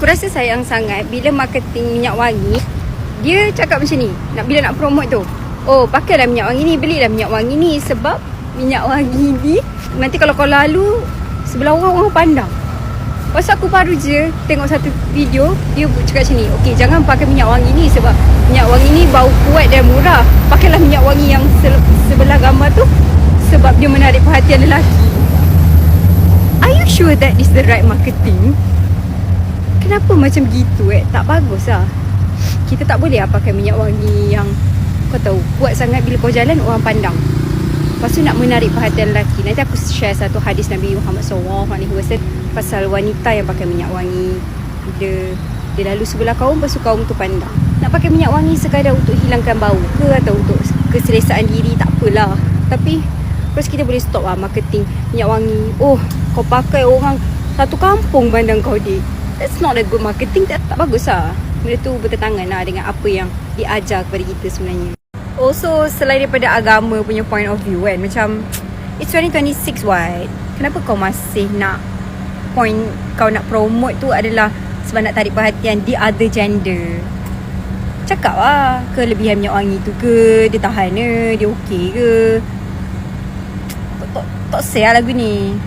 Aku rasa sayang sangat bila marketing minyak wangi dia cakap macam ni, bila nak promote tu, oh pakailah minyak wangi ni, belilah minyak wangi ni. Sebab minyak wangi ni nanti kalau kau lalu sebelah orang pandang. Pasal aku baru je tengok satu video, dia cakap macam ni, okey jangan pakai minyak wangi ni sebab minyak wangi ni bau kuat dan murah. Pakailah minyak wangi yang sebelah gambar tu sebab dia menarik perhatian lelaki. Are you sure that is the right marketing? Kenapa macam gitu tak bagus lah. Kita tak boleh pakai minyak wangi yang kau tahu kuat sangat bila kau jalan orang pandang. Lepas tu nak menarik perhatian lelaki. Nanti aku share satu hadis Nabi Muhammad SAW pasal wanita yang pakai minyak wangi. Bila dia lalu sebelah kaum, lepas tu kaum tu pandang. Nak pakai minyak wangi sekadar untuk hilangkan bau ke atau untuk keselesaan diri, tak apalah. Tapi terus kita boleh stop lah marketing minyak wangi. Oh kau pakai orang satu kampung pandang kau dek. That's not a good marketing. Tak bagus lah. Benda tu bertentangan lah dengan apa yang diajar kepada kita sebenarnya. Also selain daripada agama punya point of view kan, macam it's 2026 what, kenapa kau masih nak point kau nak promote tu adalah sebab nak tarik perhatian the other gender? Cakap lah kelebihan minyak wangi tu ke, dia tahan ke, dia okey ke. Tak share lagu ni.